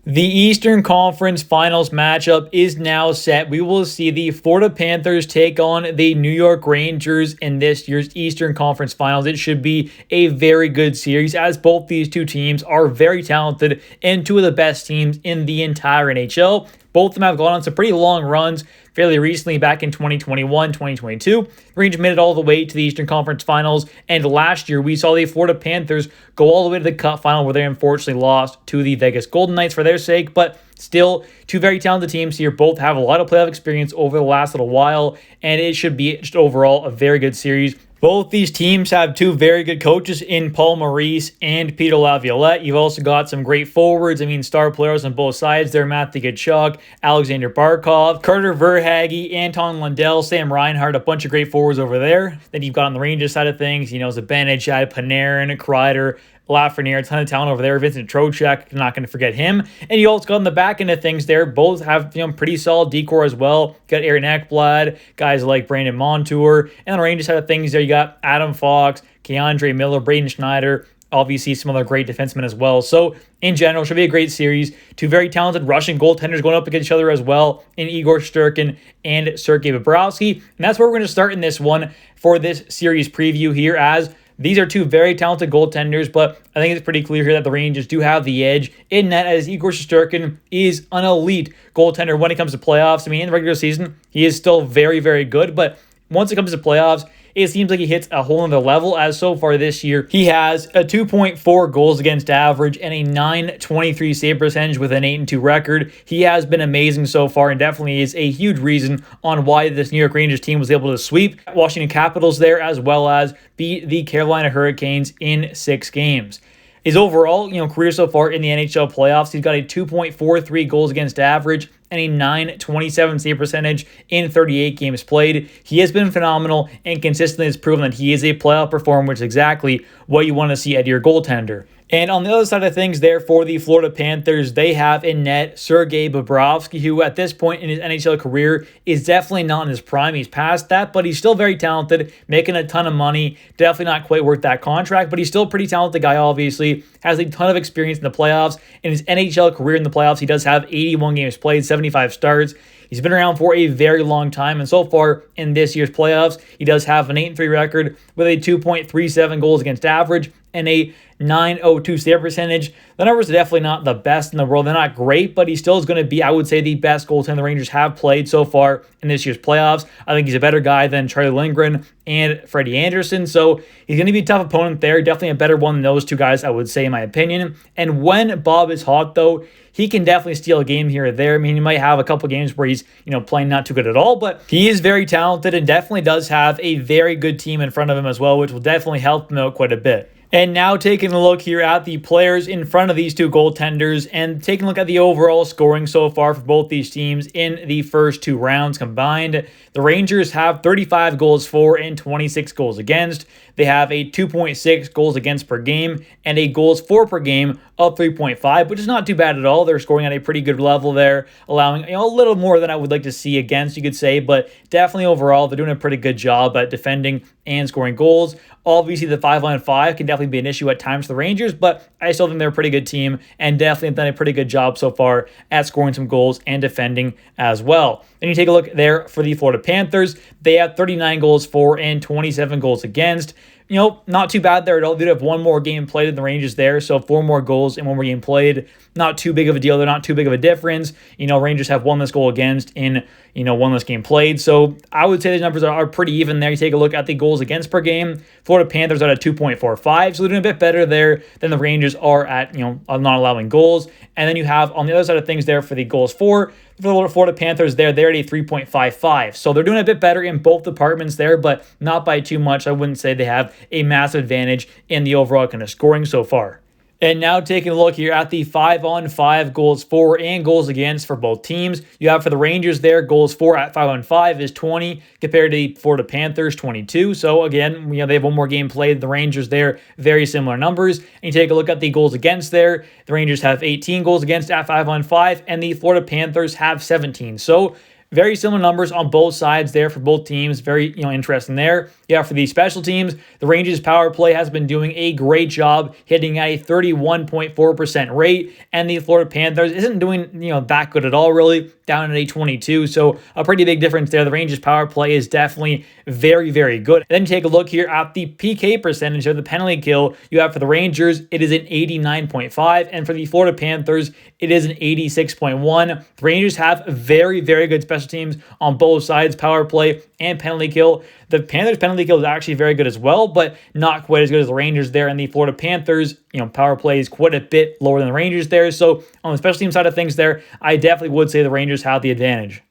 The Eastern Conference Finals matchup is now set. We will see the Florida Panthers take on the New York Rangers in this year's Eastern Conference Finals. It should be a very good series as both these two teams are very talented and two of the best teams in the entire NHL. Both of them have gone on some pretty long runs fairly recently back in 2021, 2022. The Rangers made it all the way to the Eastern Conference Finals, and last year we saw the Florida Panthers go all the way to the Cup final where they unfortunately lost to the Vegas Golden Knights for their sake, but still, two very talented teams here. Both have a lot of playoff experience over the last little while, and it should be just overall a very good series. Both these teams have two very good coaches in Paul Maurice and Peter Laviolette. You've also got some great forwards. I mean, star players on both sides there. Matthew Tkachuk, Alexander Barkov, Carter Verhaeghe, Anton Lundell, Sam Reinhart, a bunch of great forwards over there. Then you've got on the Rangers side of things, Zibanejad, Panarin, Kreider, Lafreniere, a ton of talent over there. Vincent Trocheck, not going to forget him. And you also got on the back end of things there. Both have pretty solid decor as well. Got Aaron Ekblad, guys like Brandon Montour. And on the Rangers side of things there, you got Adam Fox, Keandre Miller, Braden Schneider. Obviously, some other great defensemen as well. So, in general, should be a great series. Two very talented Russian goaltenders going up against each other as well in Igor Shesterkin and Sergei Bobrovsky. And that's where we're going to start in this one for this series preview here, as these are two very talented goaltenders, but I think it's pretty clear here that the Rangers do have the edge in net, as Igor Shesterkin is an elite goaltender when it comes to playoffs. I mean, in the regular season, he is still very, very good, but once it comes to playoffs, it seems like he hits a whole other level, as so far this year, he has a 2.4 goals against average and a .923 save percentage with an 8-2 record. He has been amazing so far and definitely is a huge reason on why this New York Rangers team was able to sweep Washington Capitals there, as well as beat the Carolina Hurricanes in 6 games. His overall, career so far in the NHL playoffs, he's got a 2.43 goals against average and a .927 save percentage in 38 games played. He has been phenomenal and consistently has proven that he is a playoff performer, which is exactly what you want to see out of your goaltender. And on the other side of things there for the Florida Panthers, they have in net Sergei Bobrovsky, who at this point in his NHL career is definitely not in his prime. He's past that, but he's still very talented, making a ton of money. Definitely not quite worth that contract, but he's still a pretty talented guy, obviously. Has a ton of experience in the playoffs. In his NHL career in the playoffs, he does have 81 games played, 75 starts. He's been around for a very long time, and so far in this year's playoffs, he does have an 8-3 record with a 2.37 goals against average and a .902 save percentage. The numbers are definitely not the best in the world. They're not great, but he still is going to be, I would say, the best goaltender the Rangers have played so far in this year's playoffs. I think he's a better guy than Charlie Lindgren and Freddie Anderson, so he's going to be a tough opponent there. Definitely a better one than those two guys, I would say, in my opinion. And when Bob is hot, though, he can definitely steal a game here or there. I mean, he might have a couple games where he's, playing not too good at all, but he is very talented and definitely does have a very good team in front of him as well, which will definitely help him out quite a bit. And now taking a look here at the players in front of these two goaltenders and taking a look at the overall scoring so far for both these teams in the first 2 rounds combined. The Rangers have 35 goals for and 26 goals against. They have a 2.6 goals against per game and a goals for per game of 3.5, which is not too bad at all. They're scoring at a pretty good level there, allowing a little more than I would like to see against, you could say, but definitely overall they're doing a pretty good job at defending and scoring goals. Obviously, the 5-on-5 can definitely be an issue at times for the Rangers, but I still think they're a pretty good team and definitely have done a pretty good job so far at scoring some goals and defending as well. Then you take a look there for the Florida Panthers. They have 39 goals for and 27 goals against. Not too bad there at all. They do have one more game played than the Rangers there, so 4 more goals and 1 more game played. Not too big of a deal. They're not too big of a difference. Rangers have 1 less goal against in, 1 less game played. So I would say the numbers are pretty even there. You take a look at the goals against per game. Florida Panthers are at 2.45, so they're doing a bit better there than the Rangers are at, not allowing goals. And then you have on the other side of things there for the goals for the Florida Panthers they're at a 3.55. So they're doing a bit better in both departments there, but not by too much. I wouldn't say they have a massive advantage in the overall kind of scoring so far. And now taking a look here at the 5-on-5 goals for and goals against for both teams. You have for the Rangers there, goals for at 5-on-5 is 20 compared to the Florida Panthers 22. So again, they have 1 more game played. The Rangers there, very similar numbers. And you take a look at the goals against there. The Rangers have 18 goals against at 5-on-5 and the Florida Panthers have 17. So Very similar numbers on both sides there for both teams. Very, interesting there. Yeah, for the special teams, the Rangers power play has been doing a great job, hitting at a 31.4% rate, and the Florida Panthers isn't doing, that good at all, really, down at a 22. So a pretty big difference there. The Rangers power play is definitely very, very good. And then take a look here at the PK percentage of the penalty kill you have for the Rangers. It is an 89.5, and for the Florida Panthers, it is an 86.1. The Rangers have very, very good special teams on both sides, power play and penalty kill. The Panthers penalty kill is actually very good as well, but not quite as good as the Rangers there. And the Florida Panthers, power play is quite a bit lower than the Rangers there. So on the special team side of things there, I definitely would say the Rangers have the advantage.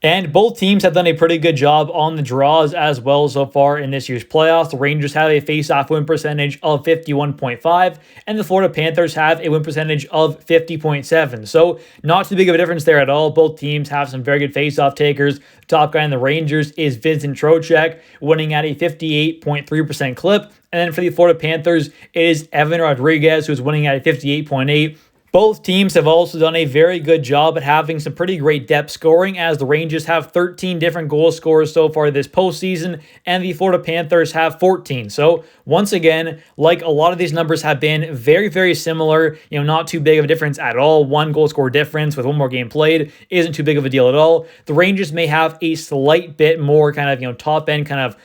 And both teams have done a pretty good job on the draws as well so far in this year's playoffs. The Rangers have a face-off win percentage of 51.5, and the Florida Panthers have a win percentage of 50.7. So not too big of a difference there at all. Both teams have some very good face-off takers. The top guy in the Rangers is Vincent Trocheck, winning at a 58.3% clip. And then for the Florida Panthers, it is Evan Rodriguez, who's winning at a 58.8%. Both teams have also done a very good job at having some pretty great depth scoring, as the Rangers have 13 different goal scorers so far this postseason, and the Florida Panthers have 14. So once again, like a lot of these numbers have been very, very similar, not too big of a difference at all. One goal score difference with one more game played isn't too big of a deal at all. The Rangers may have a slight bit more kind of, top end kind of,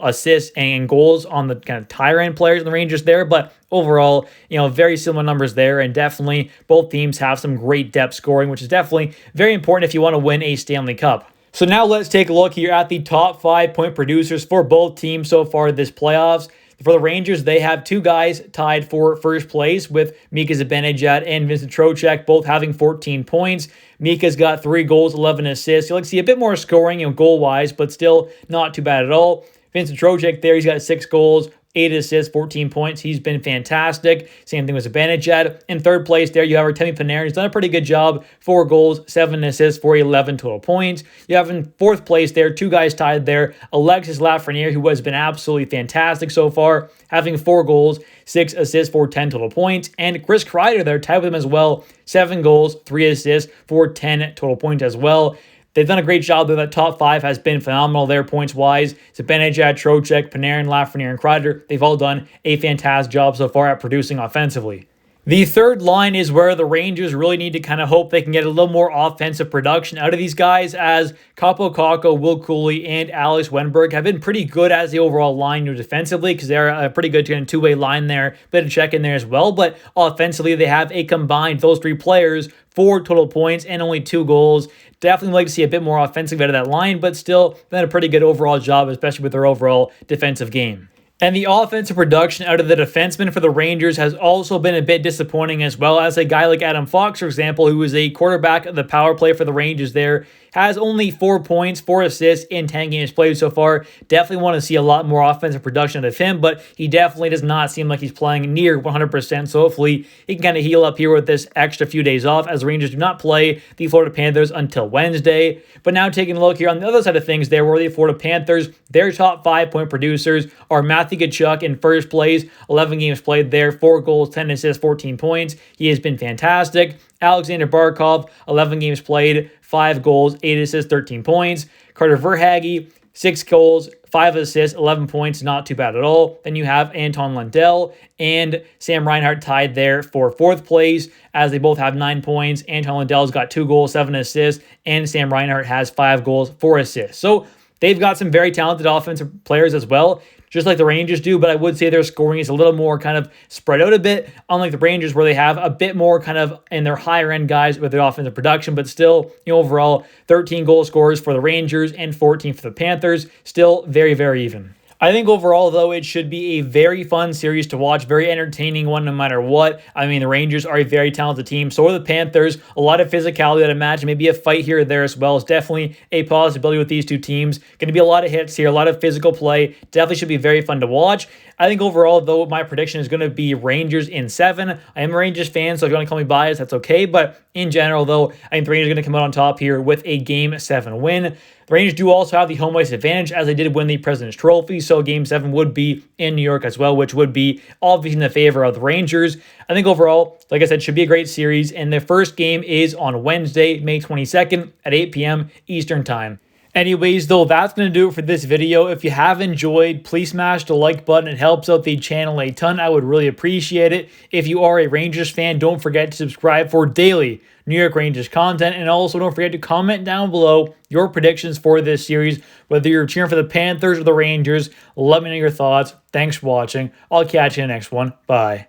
assists and goals on the kind of tire end players in the Rangers there, but overall, very similar numbers there, and definitely both teams have some great depth scoring, which is definitely very important if you want to win a Stanley Cup. So now let's take a look here at the top 5 point producers for both teams so far this playoffs. For the Rangers, they have two guys tied for first place, with Mika Zibanejad and Vincent Trocheck both having 14 points. Mika's got 3 goals, 11 assists. You'll like to see a bit more scoring, goal-wise, but still not too bad at all. Vincent Trocheck there, he's got 6 goals, 8 assists, 14 points. He's been fantastic. Same thing with Zibanejad. In third place there, you have Artemi Panarin. He's done a pretty good job. 4 goals, 7 assists for 11 total points. You have in fourth place there, 2 guys tied there. Alexis Lafreniere, who has been absolutely fantastic so far, having 4 goals, 6 assists for 10 total points. And Chris Kreider there, tied with him as well. 7 goals, 3 assists for 10 total points as well. They've done a great job, though. That top 5 has been phenomenal there points-wise. Zibanejad, Trocheck, Panarin, Lafreniere, and Kreider, they've all done a fantastic job so far at producing offensively. The third line is where the Rangers really need to kind of hope they can get a little more offensive production out of these guys, as Kaapo Kakko, Will Cuylle, and Alex Wennberg have been pretty good as the overall line defensively, because they're a pretty good two-way line there. Bit of check in there as well, but offensively they have a combined, those 3 players, 4 total points and only 2 goals. Definitely like to see a bit more offensive out of that line, but still done a pretty good overall job, especially with their overall defensive game. And the offensive production out of the defensemen for the Rangers has also been a bit disappointing, as well as a guy like Adam Fox, for example, who is a quarterback of the power play for the Rangers there, has only 4 points, 4 assists in 10 games played so far. Definitely want to see a lot more offensive production out of him, but he definitely does not seem like he's playing near 100%, so hopefully he can kind of heal up here with this extra few days off, as the Rangers do not play the Florida Panthers until Wednesday. But now taking a look here on the other side of things there, where the Florida Panthers, their top 5 point producers are Matthew Tkachuk in first place, 11 games played there, 4 goals, 10 assists, 14 points. He has been fantastic. Alexander Barkov, 11 games played, 5 goals, 8 assists, 13 points. Carter Verhaeghe, 6 goals, 5 assists, 11 points, not too bad at all. Then you have Anton Lundell and Sam Reinhart tied there for 4th place, as they both have 9 points. Anton Lundell's got 2 goals, 7 assists, and Sam Reinhart has 5 goals, 4 assists. So they've got some very talented offensive players as well, just like the Rangers do, but I would say their scoring is a little more kind of spread out a bit, unlike the Rangers, where they have a bit more kind of in their higher end guys with their offensive production, but still, overall, 13 goal scorers for the Rangers and 14 for the Panthers. Still very, very even. I think overall, though, it should be a very fun series to watch, very entertaining one no matter what. I mean, the Rangers are a very talented team. So are the Panthers. A lot of physicality, I'd imagine. Maybe a fight here or there as well. It's definitely a possibility with these two teams. Going to be a lot of hits here, a lot of physical play. Definitely should be very fun to watch. I think overall, though, my prediction is going to be Rangers in 7. I am a Rangers fan, so if you want to call me biased, that's okay. But in general, though, I think the Rangers are going to come out on top here with a Game 7 win. The Rangers do also have the home ice advantage, as they did win the President's Trophy, so Game 7 would be in New York as well, which would be obviously in the favor of the Rangers. I think overall, like I said, should be a great series, and the first game is on Wednesday, May 22nd at 8 p.m. Eastern Time. Anyways, though, that's going to do it for this video. If you have enjoyed, please smash the like button. It helps out the channel a ton. I would really appreciate it. If you are a Rangers fan, don't forget to subscribe for daily New York Rangers content. And also don't forget to comment down below your predictions for this series, whether you're cheering for the Panthers or the Rangers. Let me know your thoughts. Thanks for watching. I'll catch you in the next one. Bye.